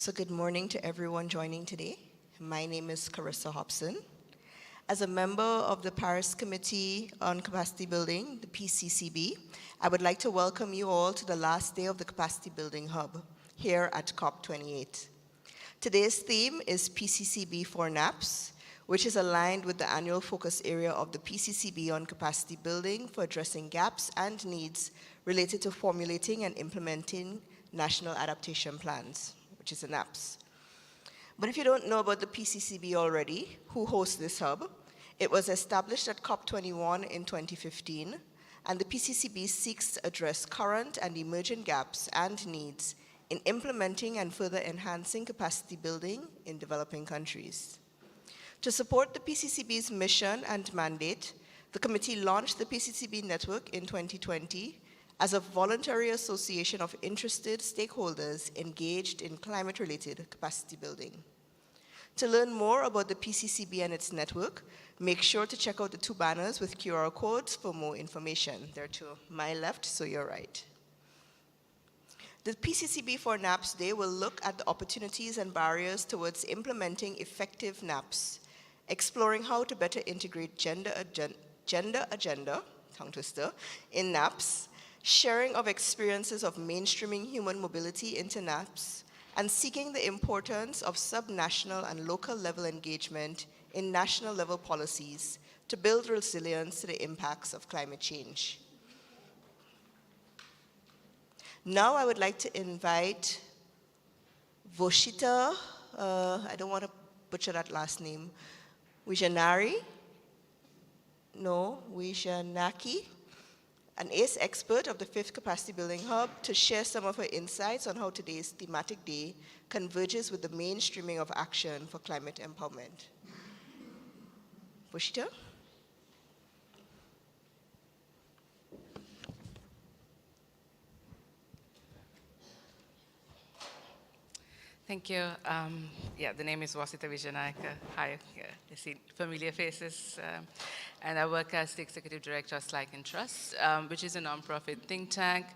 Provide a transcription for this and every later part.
So good morning to everyone joining today. My name is Carissa Hobson. As a member of the Paris Committee on Capacity Building, the PCCB, I would like to welcome you all to the last day of the Capacity Building Hub here at COP28. Today's theme is PCCB for NAPS, which is aligned with the annual focus area of the PCCB on capacity building for addressing gaps and needs related to formulating and implementing national adaptation plans, which is the NAPS. But if you don't know about the PCCB already, who hosts this hub, it was established at COP21 in 2015, and the PCCB seeks to address current and emerging gaps and needs in implementing and further enhancing capacity building in developing countries. To support the PCCB's mission and mandate, the committee launched the PCCB network in 2020 as a voluntary association of interested stakeholders engaged in climate-related capacity building. To learn more about the PCCB and its network, make sure to check out the two banners with QR codes for more information. They're to my left, so you're right. The PCCB for NAPS Day will look at the opportunities and barriers towards implementing effective NAPS, exploring how to better integrate gender agenda, tongue twister, in NAPS, sharing of experiences of mainstreaming human mobility into NAPS, and seeking the importance of subnational and local level engagement in national level policies to build resilience to the impacts of climate change. Now I would like to invite Voshita, I don't want to butcher that last name, Wijanari, an ACE expert of the 5th Capacity Building Hub, to share some of her insights on how today's thematic day converges with the mainstreaming of action for climate empowerment. Voshita? Thank you. The name is Wasita Vijayanayaka. Hi, I see familiar faces. And I work as the Executive Director of Slack and Trust, which is a nonprofit think tank.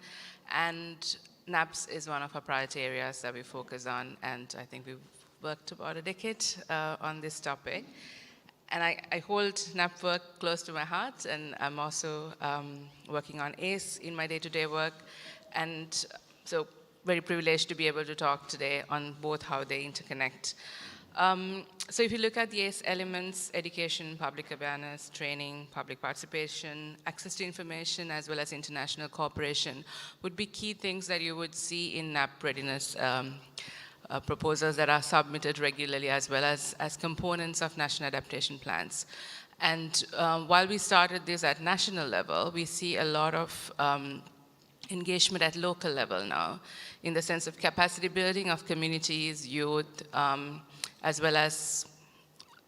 And NAPS is one of our priority areas that we focus on. And I think we've worked about a decade on this topic. And I hold NAP work close to my heart. And I'm also working on ACE in my day-to-day work. And so very privileged to be able to talk today on both how they interconnect. So if you look at the ACE elements, education, public awareness, training, public participation, access to information, as well as international cooperation would be key things that you would see in NAP readiness proposals that are submitted regularly, as well as components of national adaptation plans. And while we started this at national level, we see a lot of engagement at local level now, in the sense of capacity building of communities, youth, as well as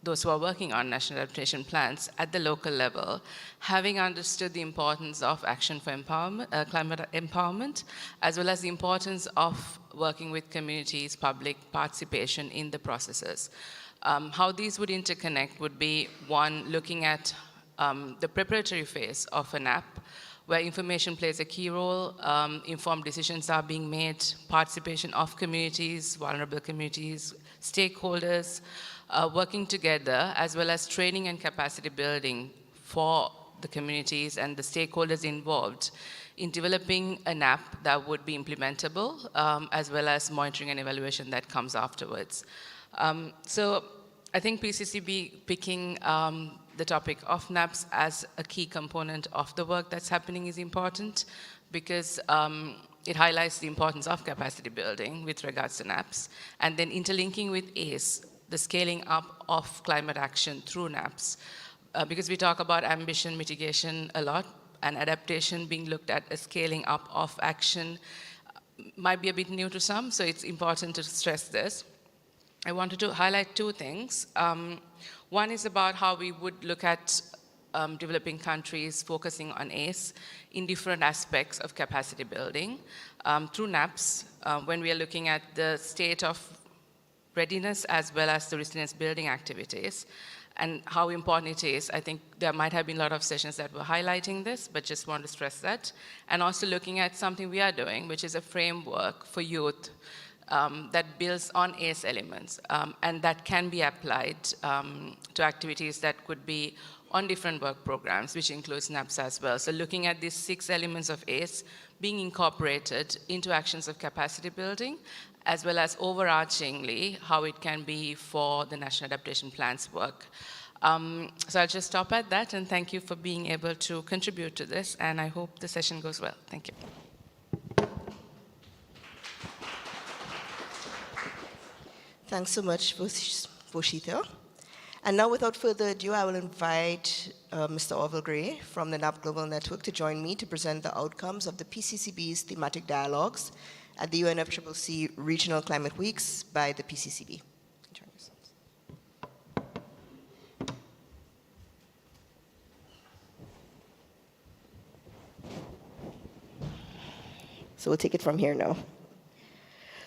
those who are working on national adaptation plans at the local level, having understood the importance of action for empowerment, climate empowerment, as well as the importance of working with communities, public participation in the processes. How these would interconnect would be, one, looking at the preparatory phase of an app, where information plays a key role, informed decisions are being made, participation of communities, vulnerable communities, stakeholders, working together, as well as training and capacity building for the communities and the stakeholders involved in developing an app that would be implementable, as well as monitoring and evaluation that comes afterwards. So I think PCCB picking the topic of NAPs as a key component of the work that's happening is important, because it highlights the importance of capacity building with regards to NAPs, and then interlinking with ACE, the scaling up of climate action through NAPs. Because we talk about ambition mitigation a lot, and adaptation being looked at as scaling up of action might be a bit new to some, so it's important to stress this. I wanted to highlight two things. One is about how we would look at developing countries focusing on ACE in different aspects of capacity building through NAPs, when we are looking at the state of readiness as well as the resilience building activities, and how important it is. I think there might have been a lot of sessions that were highlighting this, but just want to stress that. And also looking at something we are doing, which is a framework for youth that builds on ACE elements, and that can be applied to activities that could be on different work programs, which includes NAPs as well. So looking at these 6 elements of ACE being incorporated into actions of capacity building, as well as overarchingly how it can be for the National Adaptation Plan's work. So I'll just stop at that, and thank you for being able to contribute to this, and I hope the session goes well. Thank you. Thanks so much, Voshita. And now, without further ado, I will invite Mr. Orville Gray from the NAP Global Network to join me to present the outcomes of the PCCB's thematic dialogues at the UNFCCC Regional Climate Weeks by the PCCB. So we'll take it from here now.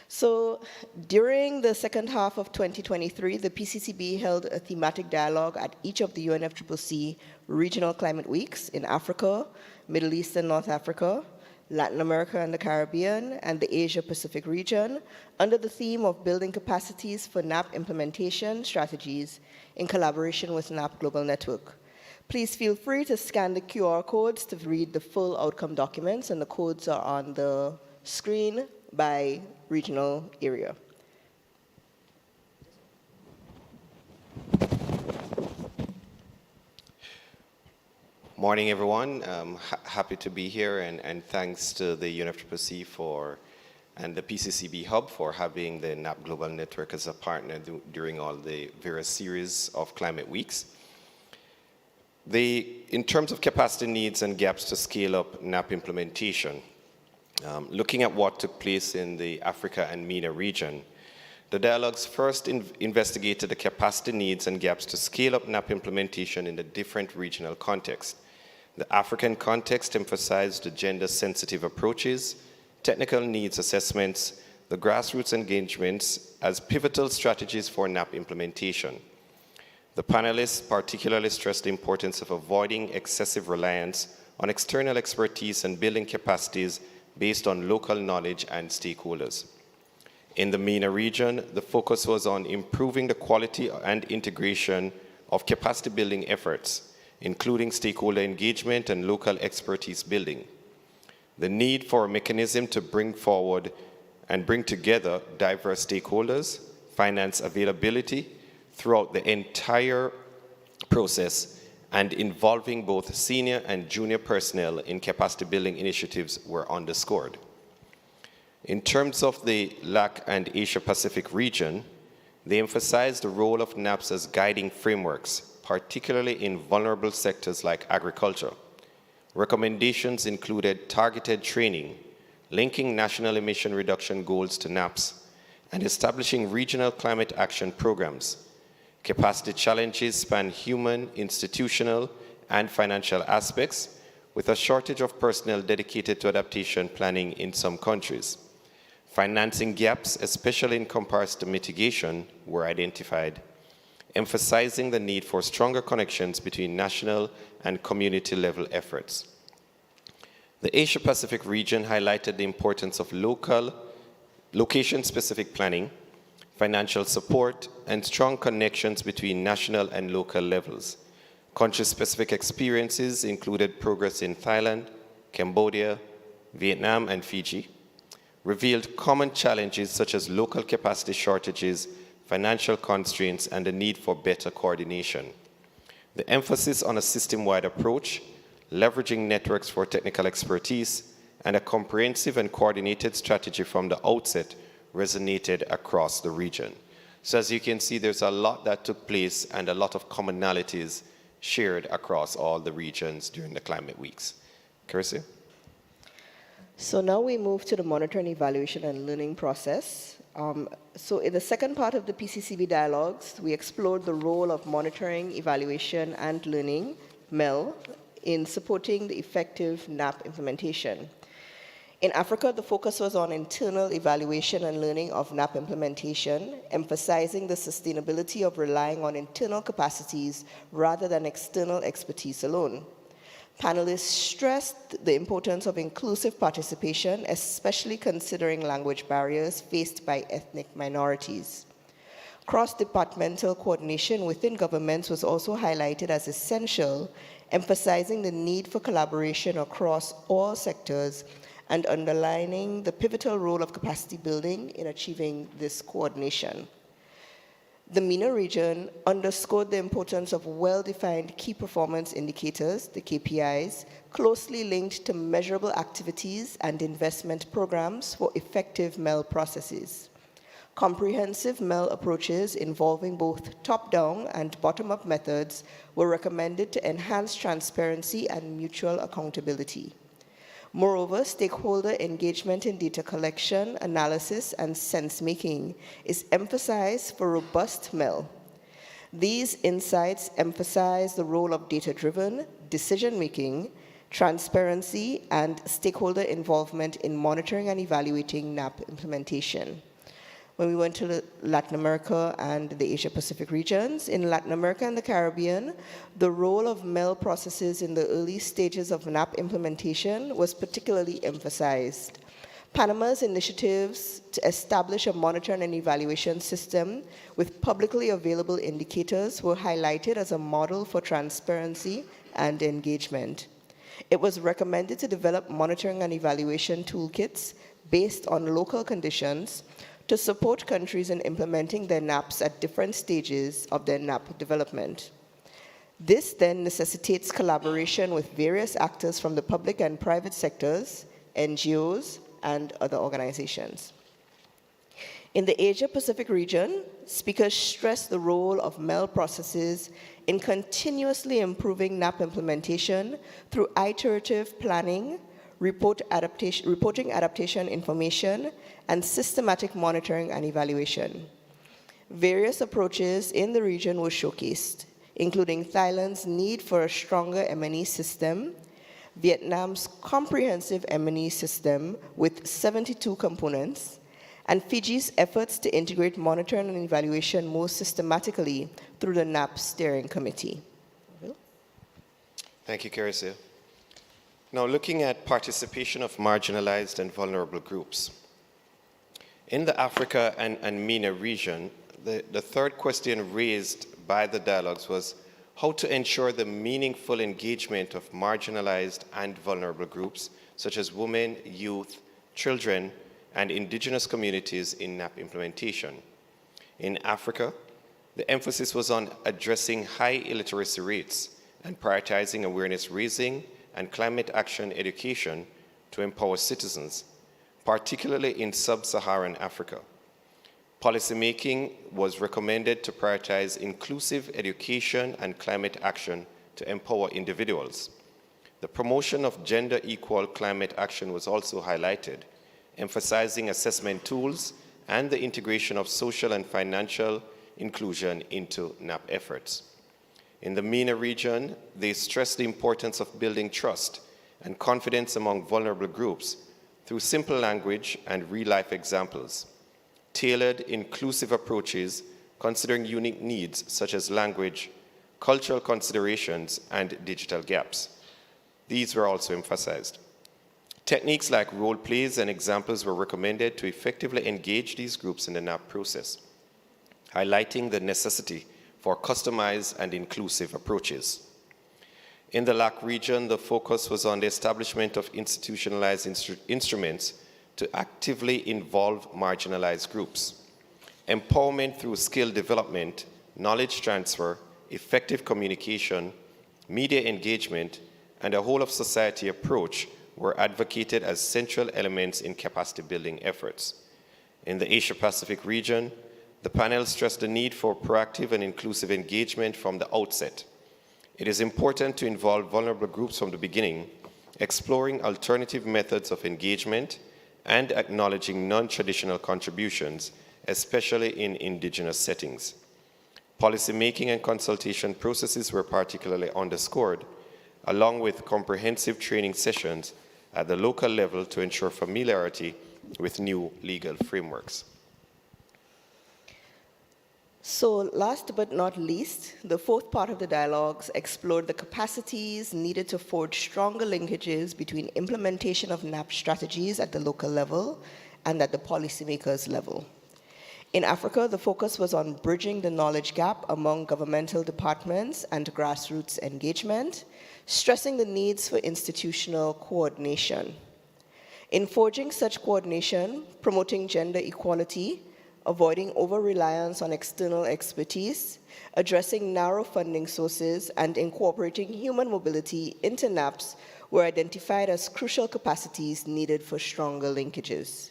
So during the second half of 2023, the PCCB held a thematic dialogue at each of the UNFCCC Regional Climate Weeks in Africa, Middle East and North Africa, Latin America and the Caribbean, and the Asia-Pacific region, under the theme of building capacities for NAP implementation strategies in collaboration with NAP Global Network. Please feel free to scan the QR codes to read the full outcome documents, and the codes are on the screen by regional area. Morning, everyone. Happy to be here, and thanks to the UNFCCC and the PCCB Hub for having the NAP Global Network as a partner during all the various series of climate weeks. In terms of capacity needs and gaps to scale up NAP implementation, looking at what took place in the Africa and MENA region, the dialogues first investigated the capacity needs and gaps to scale up NAP implementation in the different regional contexts. The African context emphasized the gender-sensitive approaches, technical needs assessments, the grassroots engagements as pivotal strategies for NAP implementation. The panelists particularly stressed the importance of avoiding excessive reliance on external expertise and building capacities based on local knowledge and stakeholders. In the MENA region, the focus was on improving the quality and integration of capacity building efforts, including stakeholder engagement and local expertise building. The need for a mechanism to bring forward and bring together diverse stakeholders, finance availability throughout the entire process, and involving both senior and junior personnel in capacity building initiatives were underscored. In terms of the LAC and Asia-Pacific region, they emphasized the role of NAPs as guiding frameworks, particularly in vulnerable sectors like agriculture. Recommendations included targeted training, linking national emission reduction goals to NAPs, and establishing regional climate action programs. Capacity challenges span human, institutional, and financial aspects, with a shortage of personnel dedicated to adaptation planning in some countries. Financing gaps, especially in comparison to mitigation, were identified, emphasizing the need for stronger connections between national and community-level efforts. The Asia-Pacific region highlighted the importance of location-specific planning, financial support, and strong connections between national and local levels. Country-specific experiences included progress in Thailand, Cambodia, Vietnam, and Fiji, revealed common challenges such as local capacity shortages, financial constraints, and the need for better coordination. The emphasis on a system-wide approach, leveraging networks for technical expertise, and a comprehensive and coordinated strategy from the outset resonated across the region. So as you can see, there's a lot that took place and a lot of commonalities shared across all the regions during the climate weeks. Carissa? So now we move to the monitoring, evaluation, and learning process. So in the second part of the PCCB dialogues, we explored the role of monitoring, evaluation, and learning, MEL, in supporting the effective NAP implementation. In Africa, the focus was on internal evaluation and learning of NAP implementation, emphasizing the sustainability of relying on internal capacities rather than external expertise alone. Panelists stressed the importance of inclusive participation, especially considering language barriers faced by ethnic minorities. Cross-departmental coordination within governments was also highlighted as essential, emphasizing the need for collaboration across all sectors and underlining the pivotal role of capacity building in achieving this coordination. The MENA region underscored the importance of well-defined key performance indicators, the KPIs, closely linked to measurable activities and investment programs for effective MEL processes. Comprehensive MEL approaches involving both top-down and bottom-up methods were recommended to enhance transparency and mutual accountability. Moreover, stakeholder engagement in data collection, analysis, and sense-making is emphasized for robust MEL. These insights emphasize the role of data-driven decision-making, transparency, and stakeholder involvement in monitoring and evaluating NAP implementation. When we went to Latin America and the Asia-Pacific regions, in Latin America and the Caribbean, the role of MEL processes in the early stages of NAP implementation was particularly emphasized. Panama's initiatives to establish a monitoring and evaluation system with publicly available indicators were highlighted as a model for transparency and engagement. It was recommended to develop monitoring and evaluation toolkits based on local conditions to support countries in implementing their NAPs at different stages of their NAP development. This then necessitates collaboration with various actors from the public and private sectors, NGOs, and other organizations. In the Asia-Pacific region, speakers stressed the role of MEL processes in continuously improving NAP implementation through iterative planning, reporting adaptation information, and systematic monitoring and evaluation. Various approaches in the region were showcased, including Thailand's need for a stronger M&E system, Vietnam's comprehensive M&E system with 72 components, and Fiji's efforts to integrate monitoring and evaluation more systematically through the NAP Steering Committee. Thank you, Carissa. Now, looking at participation of marginalized and vulnerable groups. In the Africa and MENA region, the third question raised by the dialogues was how to ensure the meaningful engagement of marginalized and vulnerable groups, such as women, youth, children, and indigenous communities in NAP implementation. In Africa, the emphasis was on addressing high illiteracy rates and prioritizing awareness raising and climate action education to empower citizens, particularly in sub-Saharan Africa. Policymaking was recommended to prioritize inclusive education and climate action to empower individuals. The promotion of gender-equal climate action was also highlighted, emphasizing assessment tools and the integration of social and financial inclusion into NAP efforts. In the MENA region, they stressed the importance of building trust and confidence among vulnerable groups through simple language and real-life examples, tailored inclusive approaches considering unique needs such as language, cultural considerations, and digital gaps. These were also emphasized. Techniques like role plays and examples were recommended to effectively engage these groups in the NAP process. highlighting the necessity for customized and inclusive approaches. In the LAC region, the focus was on the establishment of institutionalized instruments to actively involve marginalized groups. Empowerment through skill development, knowledge transfer, effective communication, media engagement, and a whole of society approach were advocated as central elements in capacity building efforts. In the Asia-Pacific region, the panel stressed the need for proactive and inclusive engagement from the outset. It is important to involve vulnerable groups from the beginning, exploring alternative methods of engagement and acknowledging non-traditional contributions, especially in indigenous settings. Policy-making and consultation processes were particularly underscored, along with comprehensive training sessions at the local level to ensure familiarity with new legal frameworks. So last but not least, the fourth part of the dialogues explored the capacities needed to forge stronger linkages between implementation of NAP strategies at the local level and at the policymakers level. In Africa, the focus was on bridging the knowledge gap among governmental departments and grassroots engagement, stressing the needs for institutional coordination. In forging such coordination, promoting gender equality, avoiding over-reliance on external expertise, addressing narrow funding sources, and incorporating human mobility into NAPs were identified as crucial capacities needed for stronger linkages.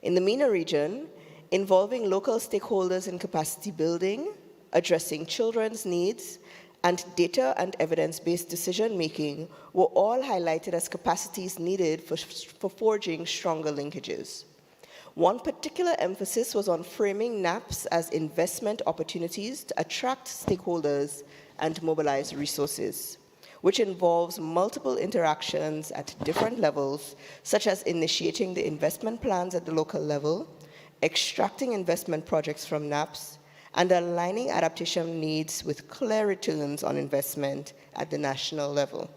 In the MENA region, involving local stakeholders in capacity building, addressing children's needs, and data and evidence-based decision-making were all highlighted as capacities needed for forging stronger linkages. One particular emphasis was on framing NAPs as investment opportunities to attract stakeholders and mobilize resources, which involves multiple interactions at different levels, such as initiating the investment plans at the local level, extracting investment projects from NAPs, and aligning adaptation needs with clear returns on investment at the national level.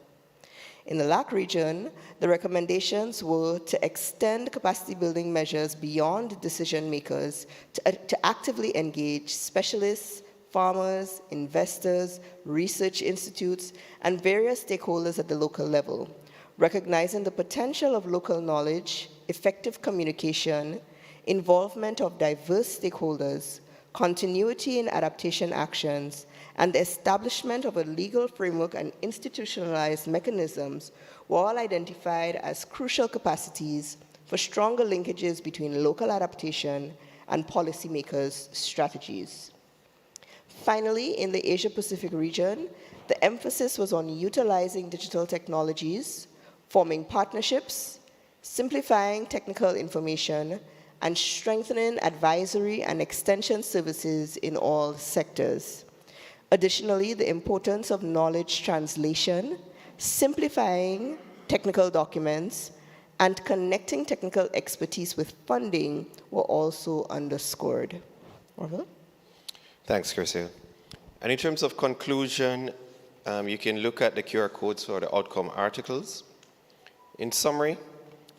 In the LAC region, the recommendations were to extend capacity building measures beyond decision makers to actively engage specialists, farmers, investors, research institutes, and various stakeholders at the local level, recognizing the potential of local knowledge, effective communication, involvement of diverse stakeholders, continuity in adaptation actions, and the establishment of a legal framework and institutionalized mechanisms were all identified as crucial capacities for stronger linkages between local adaptation and policymakers' strategies. Finally, in the Asia-Pacific region, the emphasis was on utilizing digital technologies, forming partnerships, simplifying technical information, and strengthening advisory and extension services in all sectors. Additionally, the importance of knowledge translation, simplifying technical documents, and connecting technical expertise with funding were also underscored. Orville? Thanks, Curcio. And in terms of conclusion, you can look at the QR codes for the outcome articles. In summary,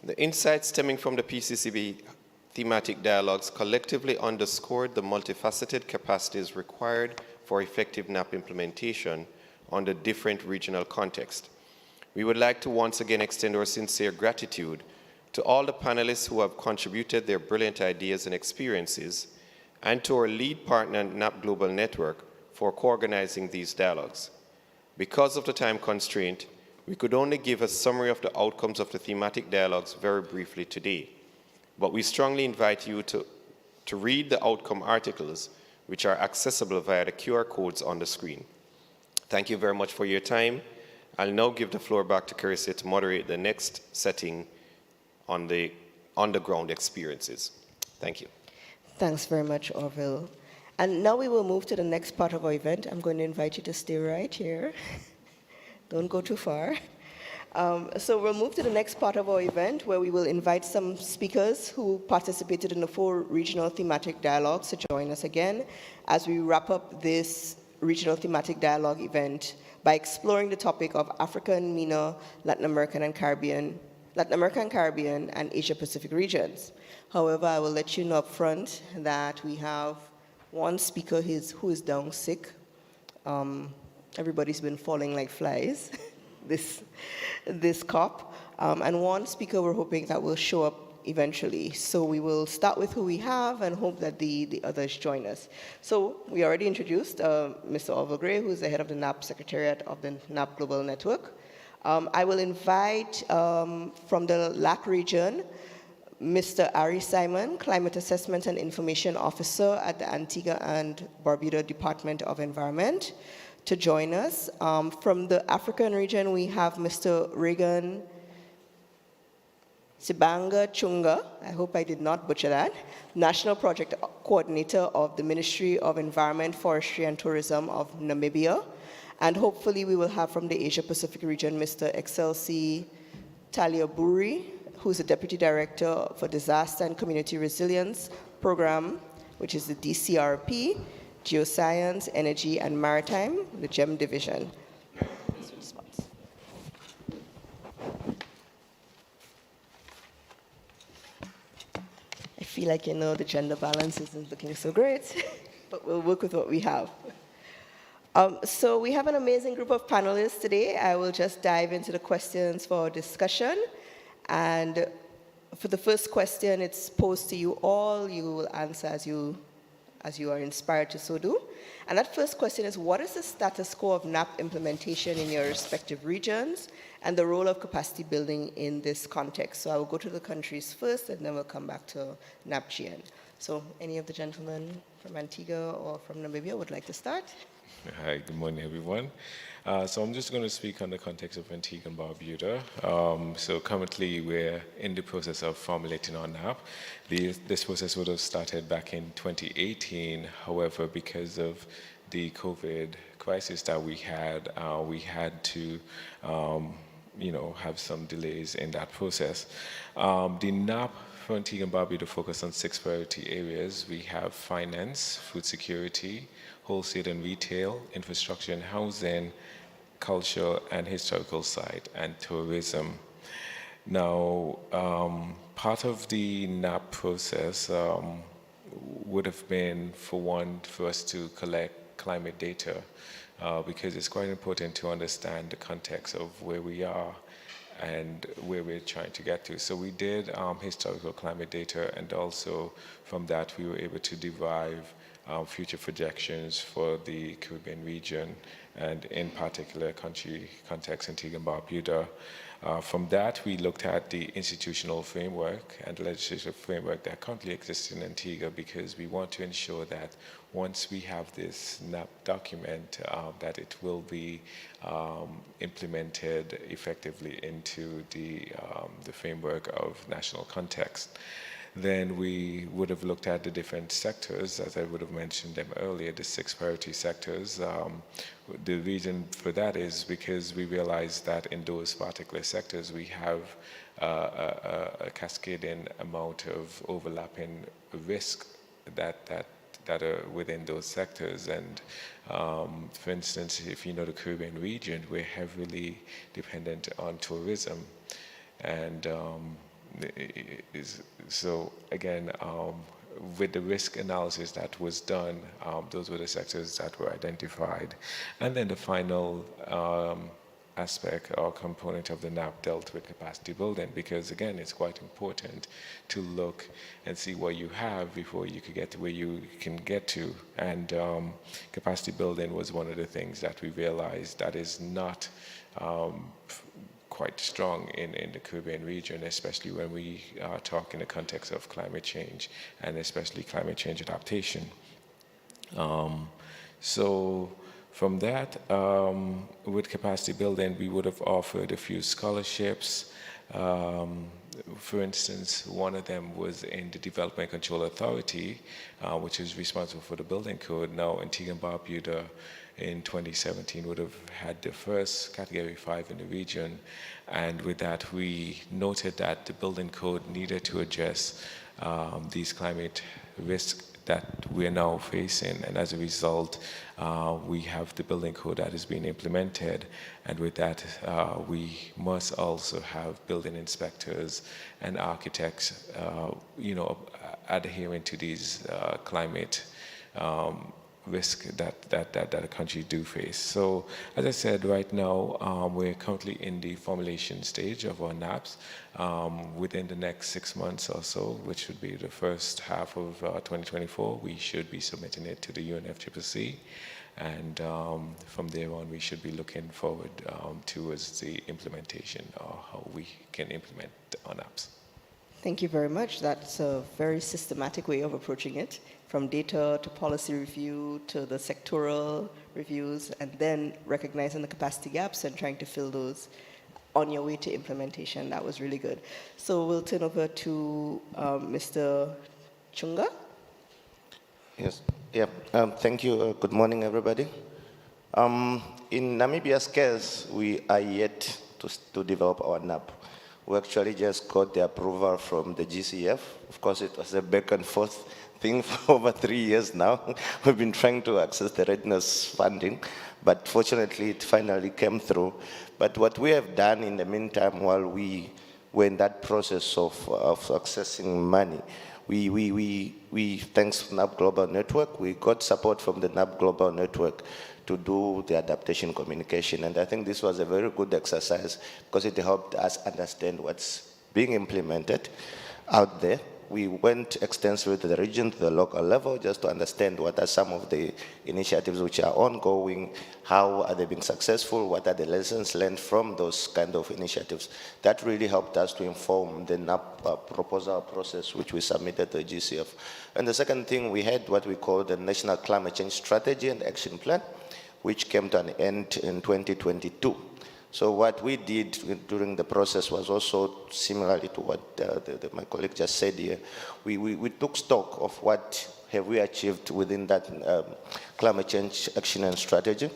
the insights stemming from the PCCB thematic dialogues collectively underscored the multifaceted capacities required for effective NAP implementation under different regional contexts. We would like to once again extend our sincere gratitude to all the panelists who have contributed their brilliant ideas and experiences, and to our lead partner, NAP Global Network, for co-organizing these dialogues. Because of the time constraint, we could only give a summary of the outcomes of the thematic dialogues very briefly today. But we strongly invite you to read the outcome articles, which are accessible via the QR codes on the screen. Thank you very much for your time. I'll now give the floor back to Carissa to moderate the next setting on the on-the-ground experiences. Thank you. Thanks very much, Orville. And now we will move to the next part of our event. I'm going to invite you to stay right here. Don't go too far. So we'll move to the next part of our event, where we will invite some speakers who participated in the 4 regional thematic dialogues to join us again as we wrap up this regional thematic dialogue event by exploring the topic of Africa and MENA, Latin American and Caribbean, and Asia Pacific regions. However, I will let you know up front that we have one speaker who is down sick. Everybody's been falling like flies this COP. And one speaker we're hoping that will show up eventually. So we will start with who we have and hope that the others join us. So we already introduced Mr. Orville Gray, who's the head of the NAP Secretariat of the NAP Global Network. I will invite from the LAC region, Mr. Ari Simon, Climate Assessment and Information Officer at the Antigua and Barbuda Department of Environment, to join us. From the African region, we have Mr. Regan Sibanga Chunga, I hope I did not butcher that, National Project Coordinator of the Ministry of Environment, Forestry and Tourism of Namibia. And hopefully we will have from the Asia Pacific region, Mr. Excelsi Taliaburi, who's the Deputy Director for Disaster and Community Resilience Program, which is the DCRP, Geoscience, Energy and Maritime, the GEM Division. I feel like, the gender balance isn't looking so great, but we'll work with what we have. So we have an amazing group of panelists today. I will just dive into the questions for discussion. And for the first question, it's posed to you all. You will answer as you are inspired to so do. And that first question is, what is the status quo of NAP implementation in your respective regions and the role of capacity building in this context? So I will go to the countries first, and then we'll come back to NAPGN. So any of the gentlemen from Antigua or from Namibia would like to start? Hi, good morning, everyone. So I'm just going to speak on the context of Antigua and Barbuda. So currently, we're in the process of formulating our NAP. This process would have started back in 2018. However, because of the COVID crisis that we had to, have some delays in that process. The NAP for Antigua and Barbuda focus on 6 priority areas. We have finance, food security, wholesale and retail, infrastructure and housing, culture and historical site, and tourism. Now, part of the NAP process would have been, for us to collect climate data, because it's quite important to understand the context of where we are and where we're trying to get to. So we did historical climate data, and also from that we were able to derive future projections for the Caribbean region, and in particular country context Antigua and Barbuda. From that, we looked at the institutional framework and the legislative framework that currently exists in Antigua, because we want to ensure that once we have this NAP document, that it will be implemented effectively into the framework of national context. Then we would have looked at the different sectors, as I would have mentioned them earlier, the 6 priority sectors. The reason for that is because we realized that in those particular sectors we have a cascading amount of overlapping risk that are within those sectors. And for instance, if you know the Caribbean region, we're heavily dependent on tourism. And so again, with the risk analysis that was done, those were the sectors that were identified. And then the final aspect or component of the NAP dealt with capacity building, because again, it's quite important to look and see what you have before you could get to where you can get to. And capacity building was one of the things that we realized that is not quite strong in the Caribbean region, especially when we talk in the context of climate change, and especially climate change adaptation. So from that, with capacity building, we would have offered a few scholarships. For instance, one of them was in the Development Control Authority, which is responsible for the building code. Now, Antigua and Barbuda in 2017 would have had the first Category 5 in the region, and with that we noted that the building code needed to address these climate risks that we're now facing, and as a result we have the building code that is being implemented, and with that we must also have building inspectors and architects adhering to these climate risk that a country do face. So, as I said, right now we're currently in the formulation stage of our NAPs. Within the next 6 months or so, which would be the first half of 2024, we should be submitting it to the UNFCCC. And from there on, we should be looking forward towards the implementation or how we can implement our NAPs. Thank you very much. That's a very systematic way of approaching it, from data to policy review to the sectoral reviews, and then recognizing the capacity gaps and trying to fill those on your way to implementation. That was really good. So we'll turn over to Mr. Chunga. Yes. Yeah. Thank you. Good morning, everybody. In Namibia's case, we are yet to develop our NAP. We actually just got the approval from the GCF. Of course, it was a back and forth thing for over 3 years now. We've been trying to access the readiness funding, but fortunately, it finally came through. But what we have done in the meantime, while we were in that process of accessing money, we thanks to NAP Global Network, we got support from the NAP Global Network to do the adaptation communication. And I think this was a very good exercise because it helped us understand what's being implemented out there. We went extensively to the region, to the local level, just to understand what are some of the initiatives which are ongoing, how are they being successful, what are the lessons learned from those kind of initiatives. That really helped us to inform the NAP proposal process, which we submitted to the GCF. And the second thing, we had what we call the National Climate Change Strategy and Action Plan, which came to an end in 2022. So what we did during the process was also similarly to what my colleague just said here. We took stock of what have we achieved within that climate change action and strategy.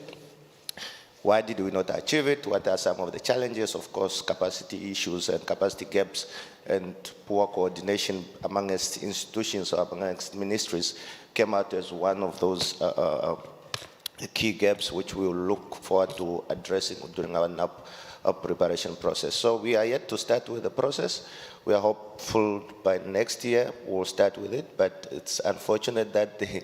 Why did we not achieve it? What are some of the challenges? Of course, capacity issues and capacity gaps and poor coordination amongst institutions or amongst ministries came out as one of those key gaps which we will look forward to addressing during our NAP preparation process. So we are yet to start with the process. We are hopeful by next year we'll start with it, but it's unfortunate that the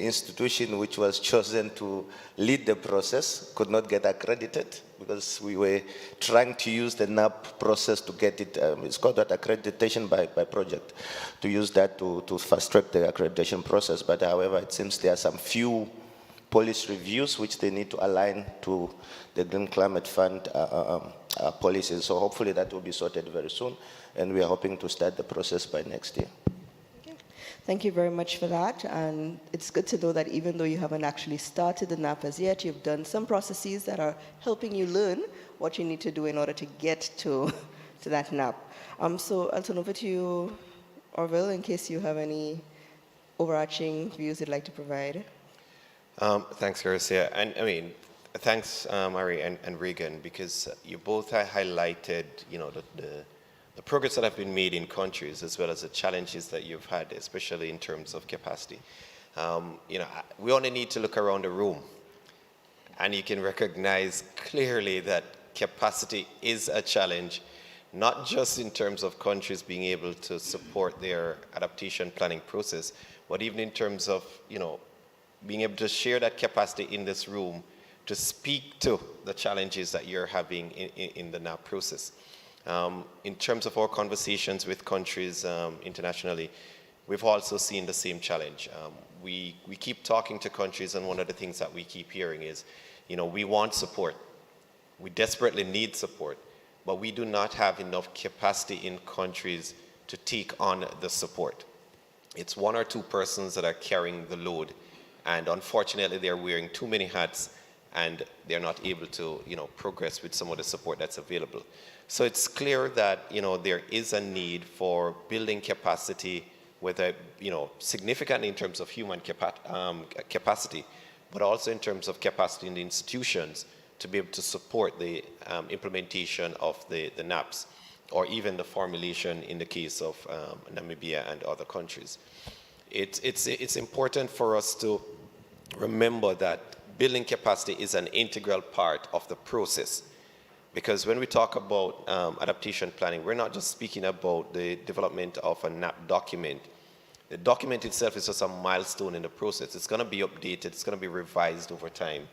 institution which was chosen to lead the process could not get accredited because we were trying to use the NAP process to get it, it's called that accreditation by project, to use that to fast track the accreditation process. But however, it seems there are some few policy reviews which they need to align to the Green Climate Fund policies. So hopefully that will be sorted very soon, and we are hoping to start the process by next year. Okay. Thank you very much for that. And it's good to know that even though you haven't actually started the NAP as yet, you've done some processes that are helping you learn what you need to do in order to get to that NAP. So I'll turn over to you, Orville, in case you have any overarching views you'd like to provide. Thanks, Garcia. And I mean, thanks, Mari and Regan, because you both highlighted, you know, the progress that have been made in countries as well as the challenges that you've had, especially in terms of capacity. You know, we only need to look around the room, and you can recognize clearly that capacity is a challenge, not just in terms of countries being able to support their adaptation planning process, but even in terms of, you know, being able to share that capacity in this room to speak to the challenges that you're having in the NAP process. In terms of our conversations with countries internationally, we've also seen the same challenge. We keep talking to countries, and one of the things that we keep hearing is, you know, we want support. We desperately need support, but we do not have enough capacity in countries to take on the support. It's one or two persons that are carrying the load, and unfortunately they're wearing too many hats, and they're not able to, you know, progress with some of the support that's available. So it's clear that, you know, there is a need for building capacity, whether, you know, significantly in terms of human capacity, but also in terms of capacity in the institutions to be able to support the implementation of the NAPs, or even the formulation in the case of Namibia and other countries. It's important for us to remember that building capacity is an integral part of the process. Because when we talk about adaptation planning, we're not just speaking about the development of a NAP document, The document itself is just a milestone in the process. It's going to be updated. It's going to be revised over time.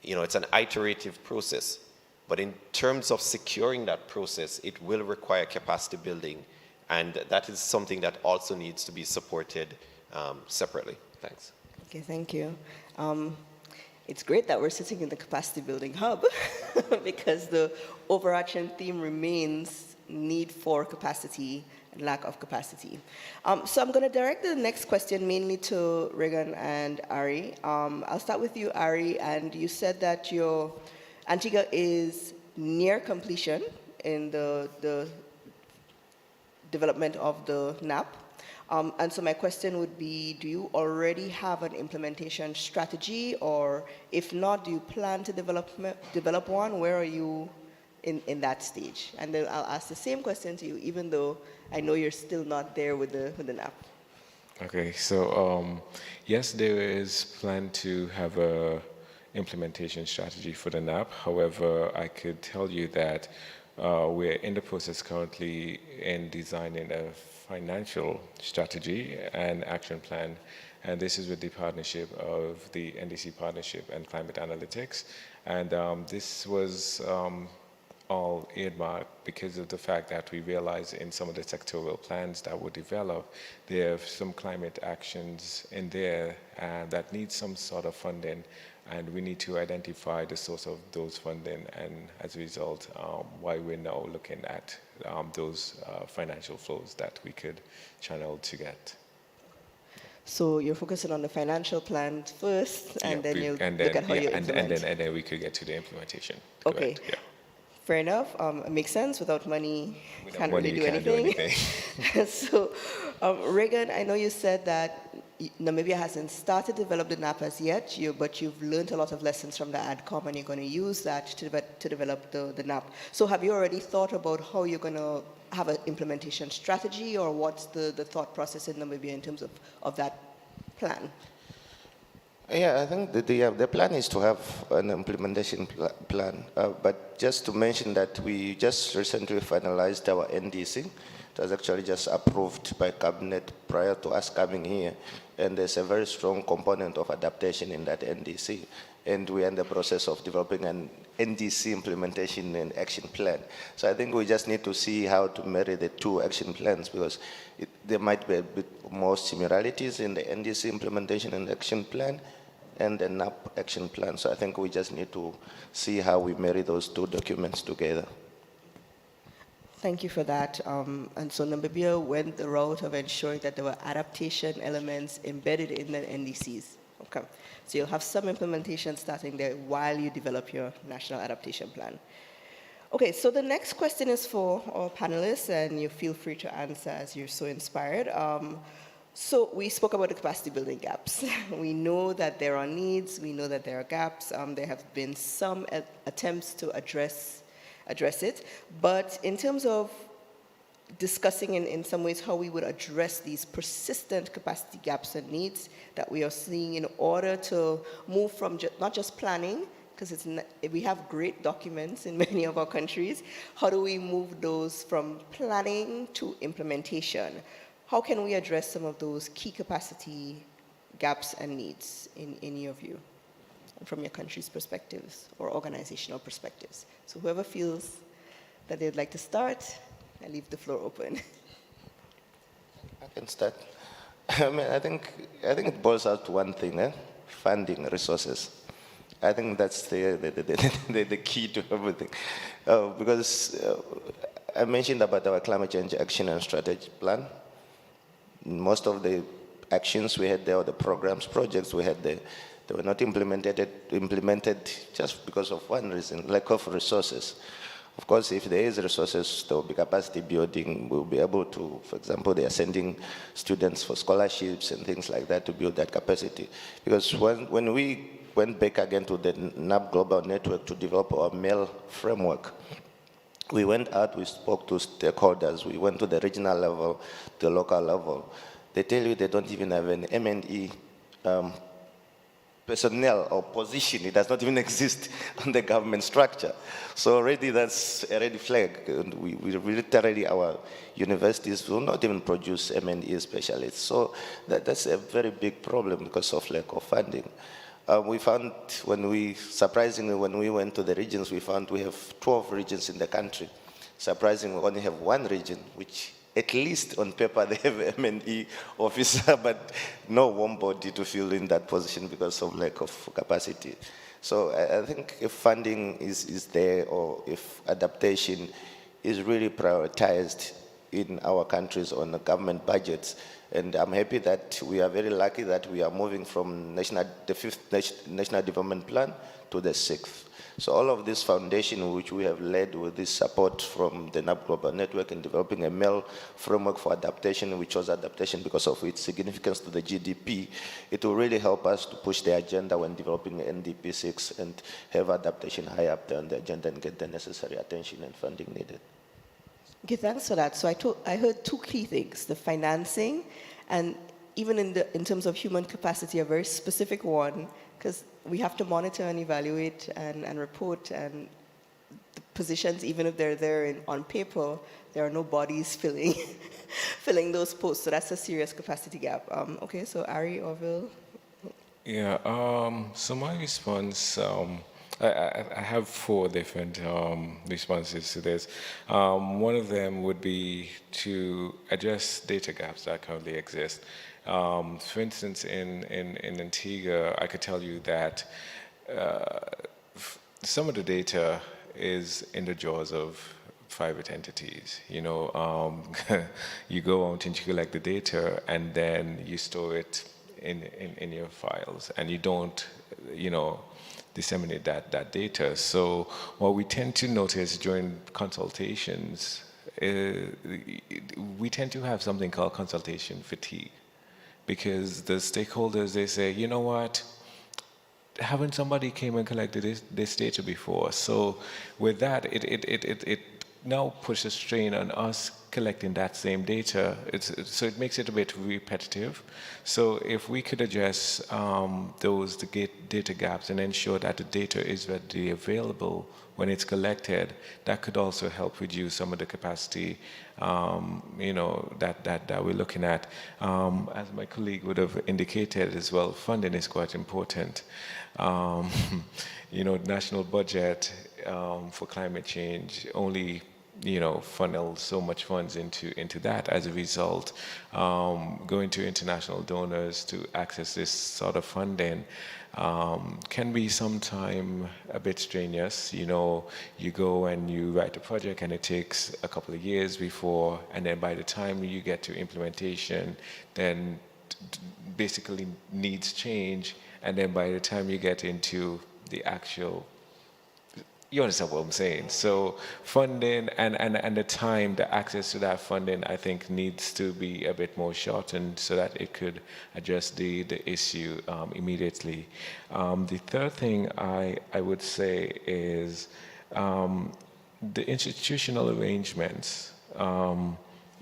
You know, it's an iterative process. But in terms of securing that process, it will require capacity building. And that is something that also needs to be supported separately. Thanks. Okay, thank you. It's great that we're sitting in the capacity building hub because the overarching theme remains need for capacity and lack of capacity. So I'm going to direct the next question mainly to Regan and Ari. I'll start with you, Ari, and you said that your Antigua is near completion in the development of the NAP. And so my question would be, do you already have an implementation strategy, or if not, do you plan to develop one? Where are you in that stage? And then I'll ask the same question to you, even though I know you're still not there with the NAP. Okay, so yes, there is plan to have a implementation strategy for the NAP. However, I could tell you that we're in the process currently in designing a financial strategy and action plan, and this is with the partnership of the NDC Partnership and Climate Analytics. And this was all earmarked because of the fact that we realize in some of the sectoral plans that were developed, there are some climate actions in there that need some sort of funding, and we need to identify the source of those funding, and as a result, why we're now looking at those financial flows that we could channel to get. So you're focusing on the financial plan first, and then you'll look at how you implement. And then we could get to the implementation. Okay. Correct, yeah. Fair enough. It makes sense. Without money, Without can't money, really do you can't anything. So, Regan, I know you said that Namibia hasn't started to develop the NAP as yet, but you've learned a lot of lessons from the ADCOM, and you're going to use that to develop the NAP. So have you already thought about how you're going to have an implementation strategy, or what's the thought process in Namibia in terms of that plan? Yeah, I think the plan is to have an implementation plan. But just to mention that we just recently finalized our NDC. It was actually just approved by Cabinet prior to us coming here. And there's a very strong component of adaptation in that NDC. And we're in the process of developing an NDC implementation and action plan. So I think we just need to see how to marry the two action plans, because there might be a bit more similarities in the NDC implementation and action plan and the NAP action plan. So I think we just need to see how we marry those two documents together. Thank you for that. And so Namibia went the route of ensuring that there were adaptation elements embedded in the NDCs. Okay. So you'll have some implementation starting there while you develop your national adaptation plan. Okay, so the next question is for our panelists, and you feel free to answer as you're so inspired. So we spoke about the capacity building gaps. We know that there are needs, we know that there are gaps. There have been some attempts to address it, but in terms of discussing in some ways how we would address these persistent capacity gaps and needs that we are seeing in order to move from not just planning, because we have great documents in many of our countries, how do we move those from planning to implementation? How can we address some of those key capacity gaps and needs in your view, from your country's perspectives or organizational perspectives? So whoever feels that they'd like to start, I leave the floor open. I can start. I mean, I think it boils out to one thing, funding, resources. I think that's the key to everything. Because I mentioned about our climate change action and strategy plan. Most of the actions we had there, or the programs, projects we had there, they were not implemented just because of one reason, lack of resources. Of course, if there is resources, there will be capacity building. We'll be able to, for example, they are sending students for scholarships and things like that to build that capacity. Because when we went back again to the NAP Global Network to develop our MEL framework, we went out, we spoke to stakeholders, we went to the regional level, the local level. They tell you they don't even have an M&E personnel or position. It does not even exist on the government structure. So already that's a red flag. And we literally, our universities will not even produce M&E specialists. So that's a very big problem because of lack of funding. We found surprisingly, when we went to the regions, we found we have 12 regions in the country. Surprisingly, we only have one region, which at least on paper they have M&E officer, but no warm body to fill in that position because of lack of capacity. So I think if funding is there, or if adaptation is really prioritized in our countries on the government budgets, and I'm happy that we are very lucky that we are moving from the 5th National Development Plan to the 6th. So all of this foundation, which we have led with this support from the NAP Global Network in developing a MEL framework for adaptation, which was adaptation because of its significance to the GDP, it will really help us to push the agenda when developing NDP 6 and have adaptation high up there on the agenda and get the necessary attention and funding needed. Okay, thanks for that. So I heard two key things: the financing, and even in terms of human capacity, a very specific one, because we have to monitor and evaluate and report, and the positions, even if they're there on paper, there are no bodies filling filling those posts. So that's a serious capacity gap. Okay, so Ari Orville. Yeah, so my response, I have four different responses to this. One of them would be to address data gaps that currently exist. For instance, in Antigua, I could tell you that some of the data is in the jaws of private entities. You know, you go out and you collect the data, and then you store it in your files, and you don't, disseminate that data. So what we tend to notice during consultations, we tend to have something called consultation fatigue, because the stakeholders, they say, you know what, haven't somebody came and collected this data before? So with that, it now puts a strain on us collecting that same data. So it makes it a bit repetitive. So if we could address those data gaps and ensure that the data is readily available when it's collected, that could also help reduce some of the capacity, that we're looking at. As my colleague would have indicated as well, funding is quite important. National budget for climate change only funnel so much funds into that. As a result, going to international donors to access this sort of funding can be sometime a bit strenuous. You go and you write a project, and it takes a couple of years before, and then by the time you get to implementation, then basically needs change, and then by the time you get into the actual, you understand what I'm saying? So funding and the time, the access to that funding, I think needs to be a bit more shortened so that it could address the issue immediately. The third thing I would say is the institutional arrangements.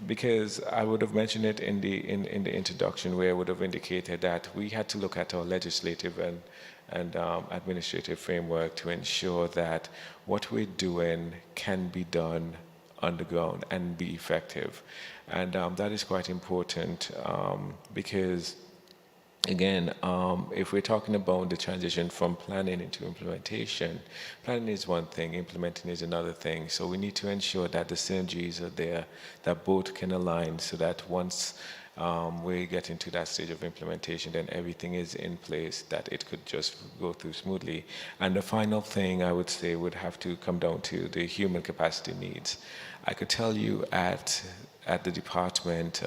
Because I would have mentioned it in the introduction, where I would have indicated that we had to look at our legislative and administrative framework to ensure that what we're doing can be done on the ground and be effective. And that is quite important because, again, if we're talking about the transition from planning into implementation, planning is one thing, implementing is another thing. So we need to ensure that the synergies are there, that both can align, so that once we get into that stage of implementation, then everything is in place, that it could just go through smoothly. And the final thing I would say would have to come down to the human capacity needs. I could tell you at the department,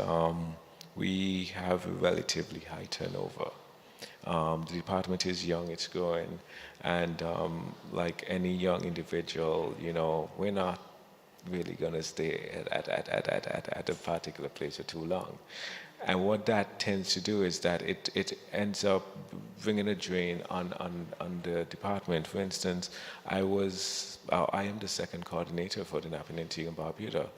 we have a relatively high turnover. The department is young, it's growing, and like any young individual, we're not really going to stay at a particular place for too long. And what that tends to do is that it ends up bringing a drain on the department. For instance, I am the second coordinator for the NAP in Antigua and Barbuda.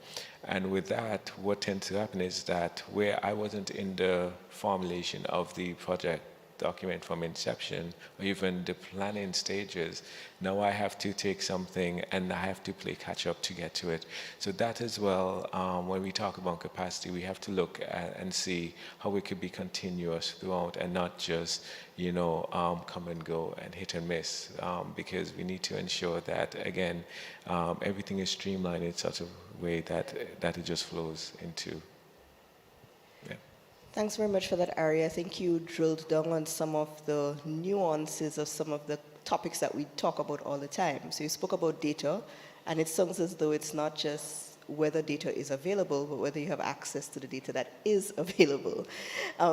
And with that, what tends to happen is that where I wasn't in the formulation of the project document from inception or even the planning stages. Now I have to take something and I have to play catch up to get to it. So that as well, when we talk about capacity, we have to look at and see how we could be continuous throughout and not just, come and go and hit and miss, because we need to ensure that, again, everything is streamlined in such a way that it just flows into. Thanks very much for that, Ari. I think you drilled down on some of the nuances of some of the topics that we talk about all the time. So you spoke about data, and it sounds as though it's not just whether data is available, but whether you have access to the data that is available.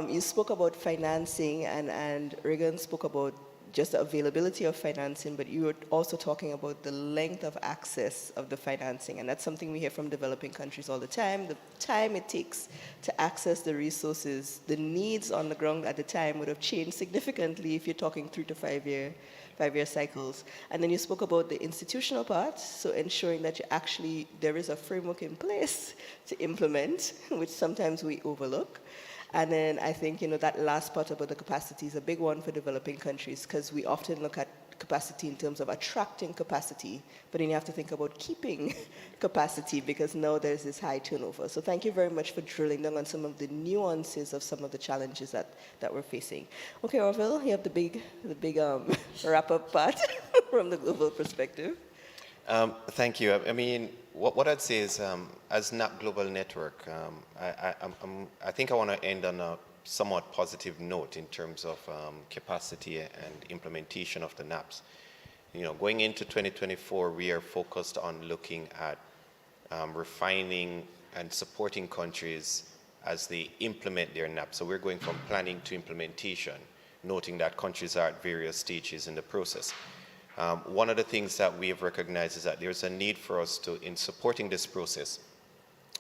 You spoke about financing, and Regan spoke about just the availability of financing, but you were also talking about the length of access of the financing, and that's something we hear from developing countries all the time. The time it takes to access the resources, the needs on the ground at the time would have changed significantly if you're talking 3 to 5 year cycles. And then you spoke about the institutional part, so ensuring that there is a framework in place to implement, which sometimes we overlook. And then I think, that last part about the capacity is a big one for developing countries, because we often look at capacity in terms of attracting capacity, but then you have to think about keeping capacity, because now there's this high turnover. So thank you very much for drilling down on some of the nuances of some of the challenges that we're facing. Okay, Orville, you have the big wrap-up part from the global perspective. Thank you. I mean, what I'd say is, as NAP Global Network, I think I want to end on a somewhat positive note in terms of capacity and implementation of the NAPs. Going into 2024, we are focused on looking at refining and supporting countries as they implement their NAPs. So we're going from planning to implementation, noting that countries are at various stages in the process. One of the things that we have recognized is that there's a need for us to, in supporting this process,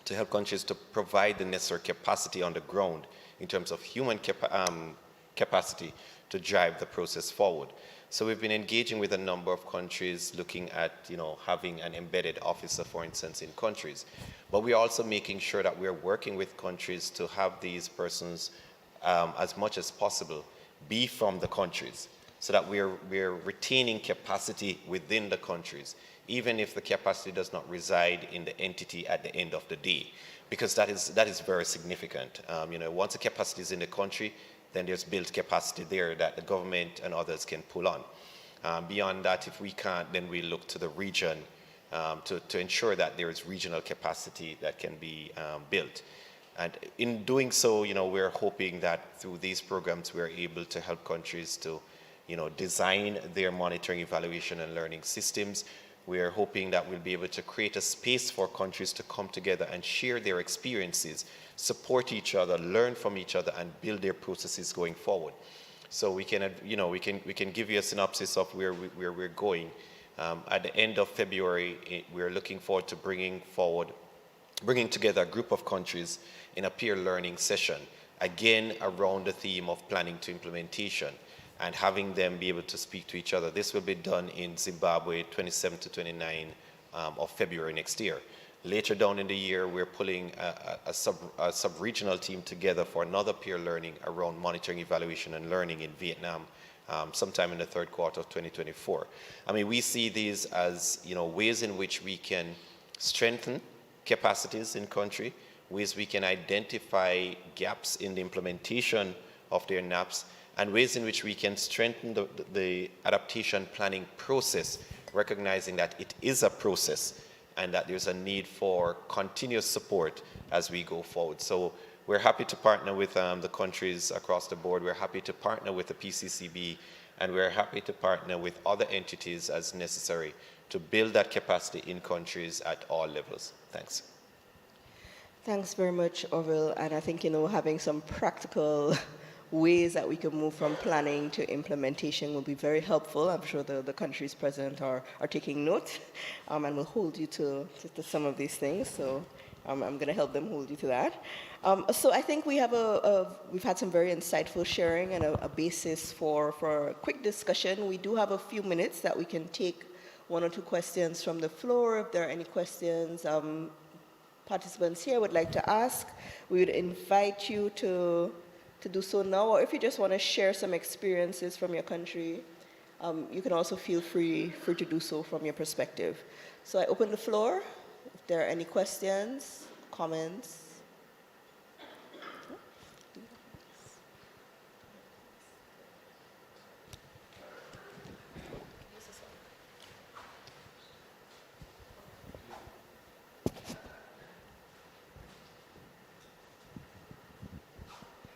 to help countries to provide the necessary capacity on the ground in terms of human capacity to drive the process forward. So we've been engaging with a number of countries, looking at having an embedded officer, for instance, in countries. But we're also making sure that we're working with countries to have these persons, as much as possible, be from the countries, so that we're retaining capacity within the countries, even if the capacity does not reside in the entity at the end of the day, because that is very significant. Once the capacity is in the country, then there's built capacity there that the government and others can pull on. Beyond that, if we can't, then we look to the region to ensure that there is regional capacity that can be built. And in doing so, we're hoping that through these programs, we're able to help countries to design their monitoring, evaluation, and learning systems. We are hoping that we'll be able to create a space for countries to come together and share their experiences, support each other, learn from each other, and build their processes going forward. So we can give you a synopsis of where we're going. At the end of February, we're looking forward to bringing together a group of countries in a peer learning session, again around the theme of planning to implementation, and having them be able to speak to each other. This will be done in Zimbabwe, 27 to 29 of February next year. Later down in the year, we're pulling a sub-regional team together for another peer learning around monitoring, evaluation, and learning in Vietnam, sometime in the third quarter of 2024. I mean, we see these as ways in which we can strengthen capacities in country, ways we can identify gaps in the implementation of their NAPs, and ways in which we can strengthen the adaptation planning process, recognizing that it is a process and that there's a need for continuous support as we go forward. So we're happy to partner with the countries across the board. We're happy to partner with the PCCB, and we're happy to partner with other entities as necessary to build that capacity in countries at all levels. Thanks. Thanks very much, Orville. And I think, having some practical ways that we can move from planning to implementation will be very helpful. I'm sure the countries present are taking note, and will hold you to some of these things. So I'm going to help them hold you to that. So I think we've had some very insightful sharing and a basis for a quick discussion. We do have a few minutes that we can take one or two questions from the floor. If there are any questions participants here would like to ask, we would invite you to to do so now, or if you just want to share some experiences from your country, you can also feel free to do so from your perspective. So I open the floor. If there are any questions, comments.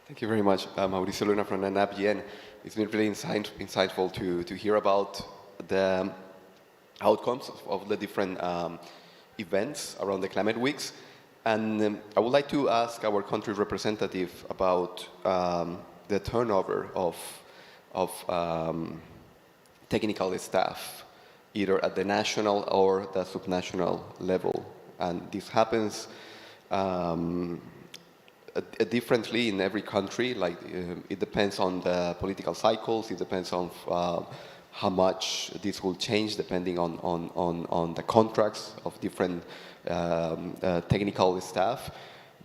Thank you very much, Mauricio Luna from NAPGN. It's been really insightful to hear about the outcomes of the different events around the climate weeks. And I would like to ask our country representative about the turnover of technical staff, either at the national or the subnational level. And this happens differently in every country. Like it depends on the political cycles. It depends on how much this will change depending on the contracts of different technical staff.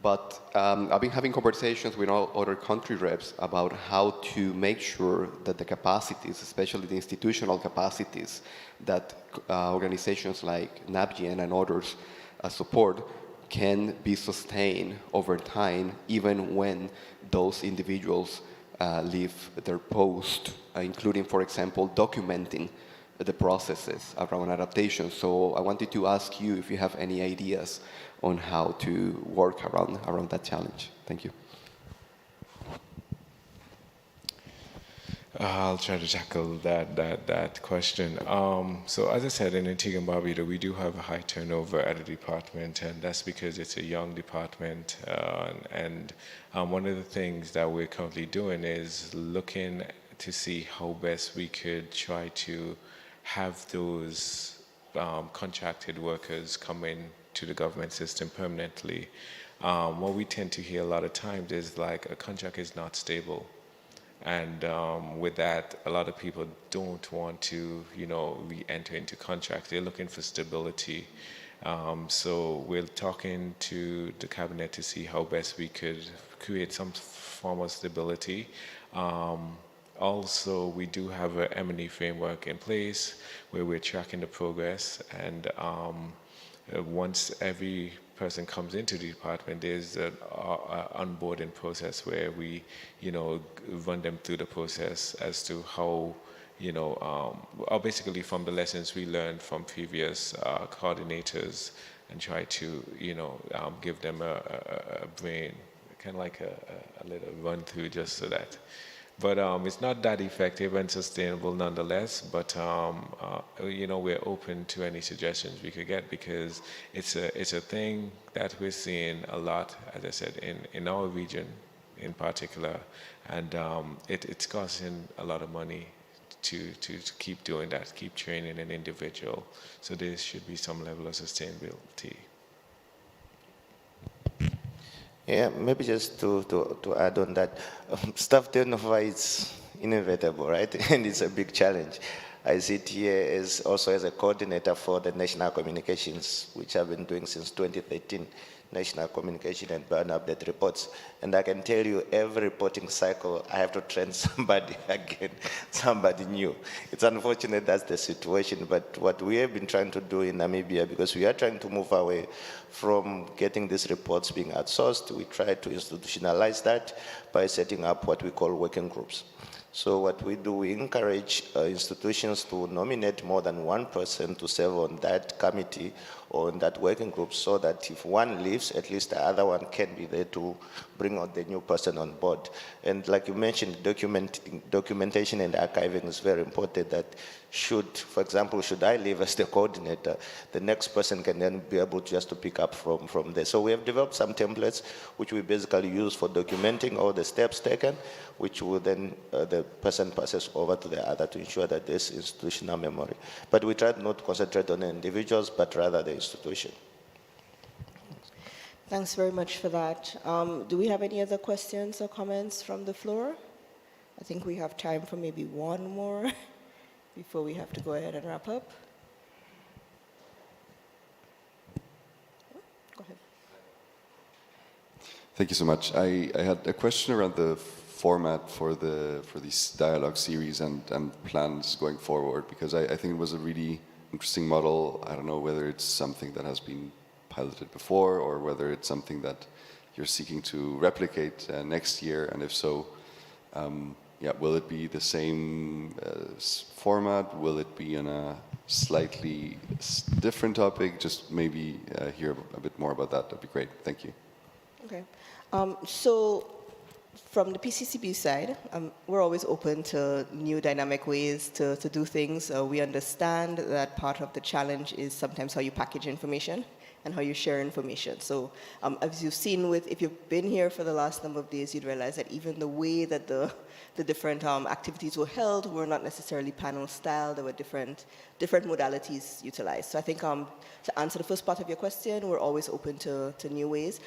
But I've been having conversations with all other country reps about how to make sure that the capacities, especially the institutional capacities that organizations like NAPGN and others support, can be sustained over time, even when those individuals leave their post, including, for example, documenting the processes around adaptation. So I wanted to ask you if you have any ideas on how to work around that challenge. Thank you. I'll try to tackle that question. So as I said, in Antigua and Barbuda, we do have a high turnover at the department, and that's because it's a young department. And one of the things that we're currently doing is looking to see how best we could try to have those contracted workers come in to the government system permanently. What we tend to hear a lot of times is like a contract is not stable. And with that, a lot of people don't want to, re-enter into contracts. They're looking for stability. So we're talking to the cabinet to see how best we could create some form of stability. Also, we do have an M&E framework in place where we're tracking the progress. And once every person comes into the department, there's an onboarding process where we, run them through the process as to how, basically from the lessons we learned from previous coordinators, and try to, give them a brain, kind of like a little run through just so that. But it's not that effective and sustainable nonetheless, but we're open to any suggestions we could get, because it's a thing that we're seeing a lot, as I said, in our region in particular, and it's costing a lot of money to keep doing that, keep training an individual. So there should be some level of sustainability. Yeah, maybe just to add on that, staff turnover is inevitable, right? And it's a big challenge. I sit here also as a coordinator for the national communications, which I've been doing since 2013, national communication and burn update reports. And I can tell you every reporting cycle, I have to train somebody again, somebody new. It's unfortunate that's the situation, but what we have been trying to do in Namibia, because we are trying to move away from getting these reports being outsourced, we try to institutionalize that by setting up what we call working groups. So what we do, we encourage institutions to nominate more than one person to serve on that committee or in that working group, so that if one leaves, at least the other one can be there to bring out the new person on board. And like you mentioned, documentation and archiving is very important. That for example, should I leave as the coordinator, the next person can then be able just to pick up from there. So we have developed some templates which we basically use for documenting all the steps taken, which will then the person passes over to the other to ensure that there's institutional memory. But we try not to concentrate on the individuals, but rather the institution. Thanks very much for that. Do we have any other questions or comments from the floor? I think we have time for maybe one more before we have to go ahead and wrap up. Go ahead. Thank you so much. I had a question around the format for these dialogue series and plans going forward, because I think it was a really interesting model. I don't know whether it's something that has been piloted before or whether it's something that you're seeking to replicate next year, and if so, yeah, will it be the same format? Will it be on a slightly different topic? Just maybe hear a bit more about that. That'd be great. Thank you. Okay. So from the PCCB side, we're always open to new dynamic ways to do things. We understand that part of the challenge is sometimes how you package information and how you share information. So as you've seen if you've been here for the last number of days, you'd realize that even the way that the different activities were held were not necessarily panel style. There were different modalities utilized. So I think to answer the first part of your question, we're always open to new ways.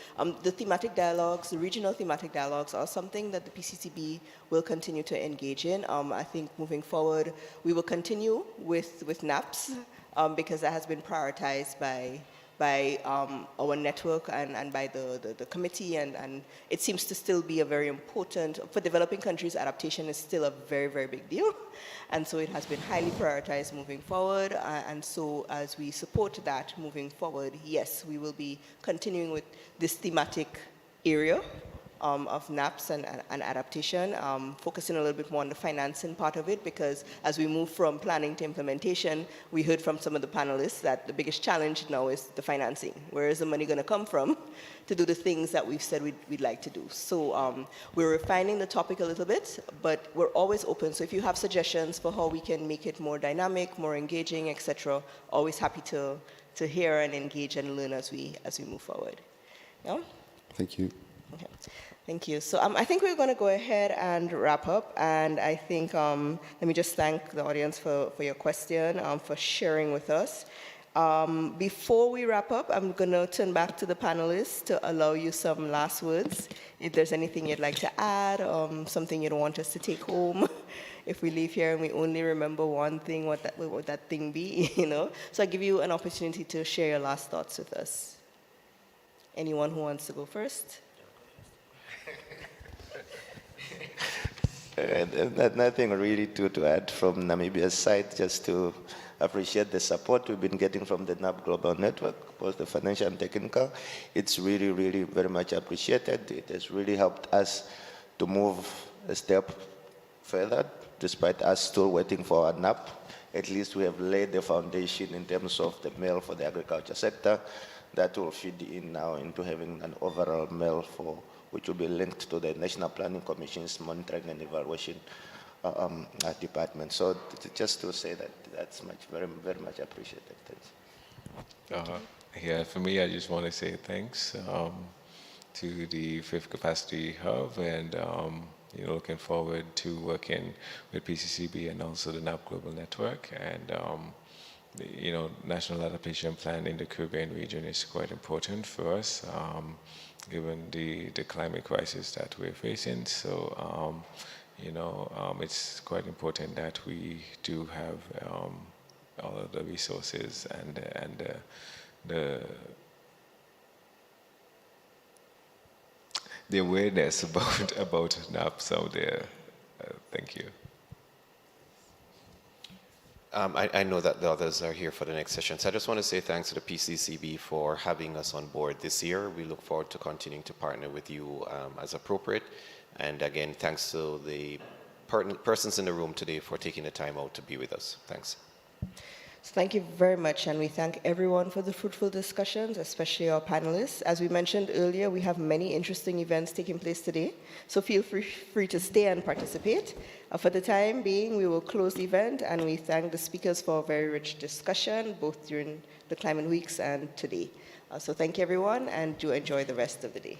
The thematic dialogues, the regional thematic dialogues are something that the PCCB will continue to engage in. I think moving forward, we will continue with NAPS because that has been prioritized by our network and by the committee, and it seems to still be a very important, for developing countries, adaptation is still a very, very big deal. And so it has been highly prioritized moving forward. And so as we support that moving forward, yes, we will be continuing with this thematic area of NAPS and adaptation, focusing a little bit more on the financing part of it, because as we move from planning to implementation, we heard from some of the panelists that the biggest challenge now is the financing. Where is the money going to come from to do the things that we've said we'd like to do? So we're refining the topic a little bit, but we're always open. So if you have suggestions for how we can make it more dynamic, more engaging, etc., always happy to hear and engage and learn as we move forward. Yeah? Thank you. Okay. Thank you. So I think we're going to go ahead and wrap up. And I think, let me just thank the audience for your question, for sharing with us. Before we wrap up, I'm going to turn back to the panelists to allow you some last words. If there's anything you'd like to add, something you'd want us to take home, if we leave here and we only remember one thing, what would that thing be, you know? So I give you an opportunity to share your last thoughts with us. Anyone who wants to go first? Nothing really to add from Namibia's side, just to appreciate the support we've been getting from the NAP Global Network, both the financial and technical. It's really, really very much appreciated. It has really helped us to move a step further, despite us still waiting for our NAP. At least we have laid the foundation in terms of the mail for the agriculture sector. That will feed in now into having an overall mail which will be linked to the National Planning Commission's monitoring and evaluation department. So just to say that that's very, very much appreciated. Thanks. Yeah, for me, I just want to say thanks to the Fifth Capacity Hub, and looking forward to working with PCCB and also the NAP Global Network. And National Adaptation Plan in the Caribbean region is quite important for us, given the climate crisis that we're facing. So, it's quite important that we do have all of the resources and the awareness about NAPS out there. Thank you. I know that the others are here for the next session, so I just want to say thanks to the PCCB for having us on board this year. We look forward to continuing to partner with you as appropriate. And again, thanks to the persons in the room today for taking the time out to be with us. Thanks. So thank you very much, and we thank everyone for the fruitful discussions, especially our panelists. As we mentioned earlier, we have many interesting events taking place today, so feel free to stay and participate. For the time being, we will close the event, and we thank the speakers for a very rich discussion, both during the Climate Weeks and today. So thank you, everyone, and do enjoy the rest of the day.